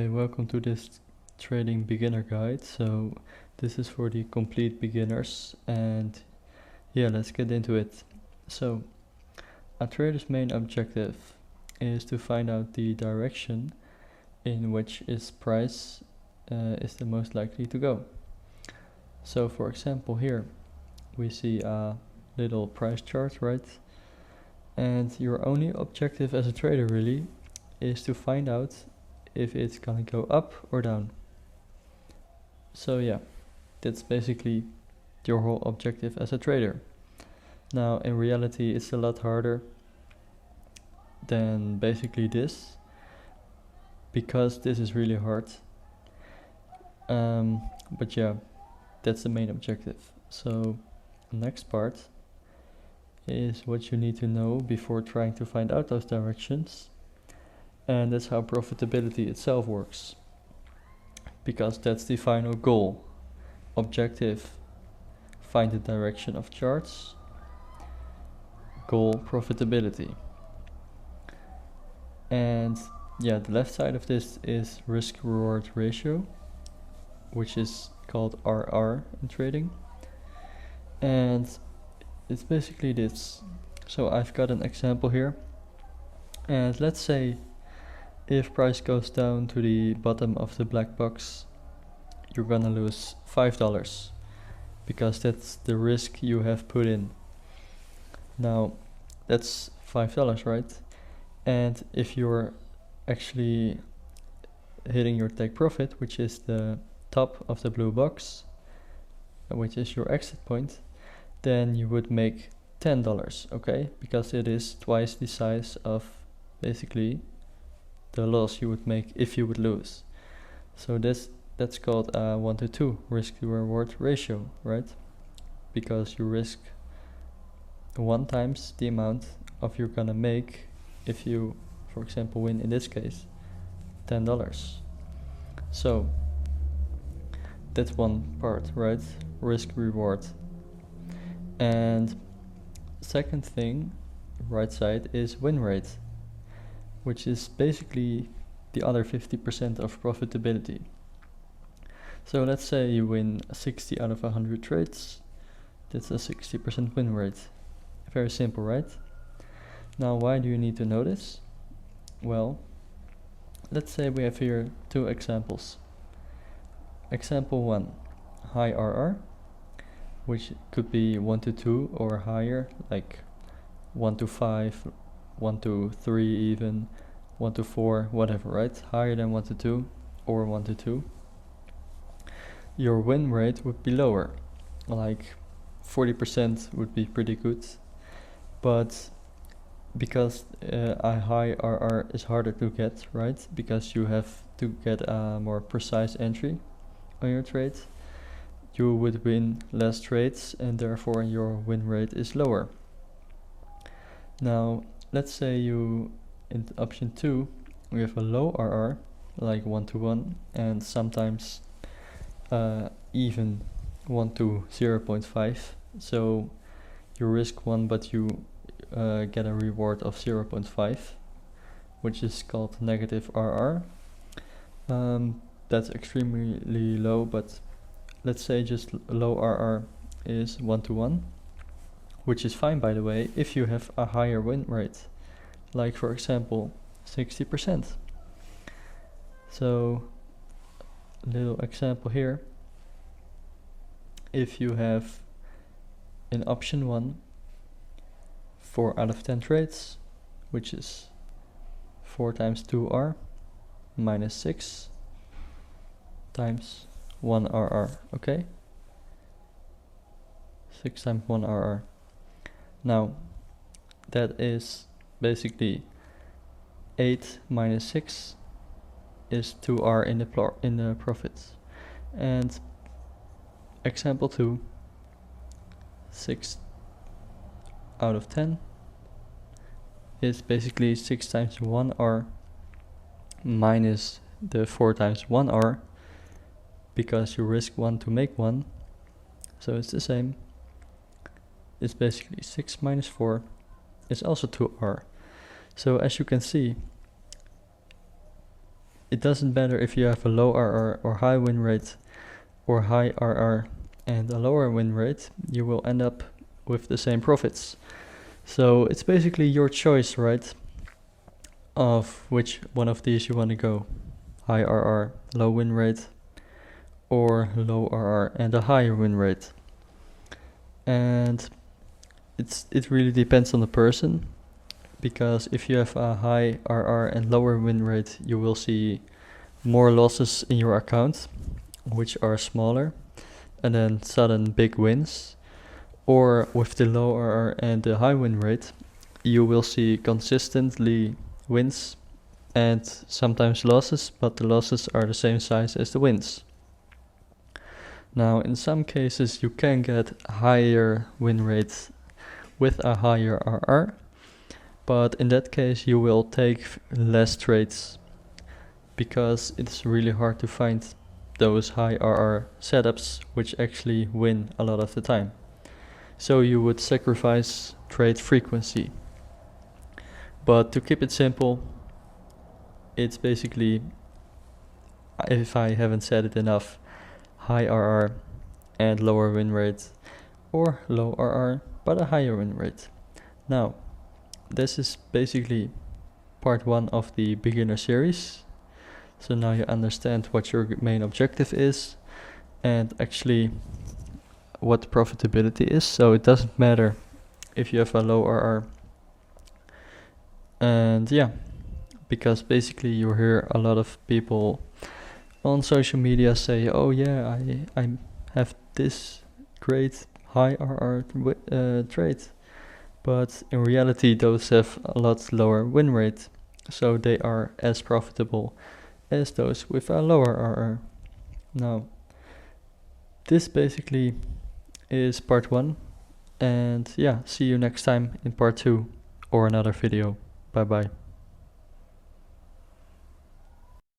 Hey, welcome to this trading beginner guide. So this is for the complete beginners, and yeah, let's get into it. So a trader's main objective is to find out the direction in which its price is the most likely to go. So for example, here we see a little price chart, right? And your only objective as a trader really is to find out if it's gonna go up or down. So yeah, that's basically your whole objective as a trader. Now in reality it's a lot harder than basically this, because this is really hard. But yeah, that's the main objective. So next part is what you need to know before trying to find out those directions. And that's how profitability itself works, because that's the final goal. Objective, find the direction of charts. Goal, profitability. And yeah, the left side of this is risk reward ratio, which is called RR in trading. And it's basically this. So I've got an example here, and let's say if price goes down to the bottom of the black box, you're gonna lose $5, because that's the risk you have put in. Now that's $5, right? And if you're actually hitting your take profit, which is the top of the blue box, which is your exit point, then you would make $10, okay? Because it is twice the size of basically the loss you would make if you would lose. So that's called a 1-to-2 risk to reward ratio, right? Because you risk 1 times the amount of you're gonna make if you, for example, win in this case $10. So that's one part, right? Risk reward. And second thing, right side, is win rate, which is basically the other 50% of profitability. So let's say you win 60 out of 100 trades. That's a 60% win rate. Very simple, right? Now, why do you need to know this? Well, let's say we have here 2 examples. Example 1, high RR, which could be 1-to-2 or higher, like 1-to-5, 1-to-3 even, 1-to-4, whatever, right? Higher than 1-to-2 or 1-to-2. Your win rate would be lower, like 40% would be pretty good. But because a high RR is harder to get, right? Because you have to get a more precise entry on your trade, you would win less trades, and therefore your win rate is lower. Now let's say you, in option 2, we have a low RR, like 1-to-1, and sometimes even 1-to-0.5. So you risk 1, but you get a reward of 0.5, which is called negative RR. That's extremely low, but let's say just low RR is 1-to-1, which is fine, by the way, if you have a higher win rate, like for example 60%. So little example here, if you have in option 1 4 out of 10 trades, which is 4 times 2R minus 6 times 1 RR, okay? 6 times 1 RR. Now that is basically 8 minus 6 is 2R in the profits. And example 2, 6 out of 10 is basically 6 times 1R minus the 4 times 1R, because you risk 1 to make 1, so it's the same. It's basically 6 minus 4 is also 2R. So as you can see, it doesn't matter if you have a low RR or high win rate, or high RR and a lower win rate, you will end up with the same profits. So it's basically your choice, right, of which one of these you want to go. High RR, low win rate, or low RR and a higher win rate. And it really depends on the person, because if you have a high RR and lower win rate, you will see more losses in your account, which are smaller, and then sudden big wins. Or with the low RR and the high win rate, you will see consistently wins and sometimes losses, but the losses are the same size as the wins. Now, in some cases, you can get higher win rates with a higher RR, but in that case, you will take less trades, because it's really hard to find those high RR setups which actually win a lot of the time. So you would sacrifice trade frequency. But to keep it simple, it's basically, if I haven't said it enough, high RR and lower win rate, or low RR but a higher win rate. Now, this is basically part 1 of the beginner series. So now you understand what your main objective is and actually what profitability is. So it doesn't matter if you have a low RR. And yeah, because basically you hear a lot of people on social media say, oh yeah, I have this great high RR trade, but in reality those have a lot lower win rate, so they are as profitable as those with a lower RR. Now, this basically is part 1, and yeah, see you next time in part 2 or another video. Bye bye.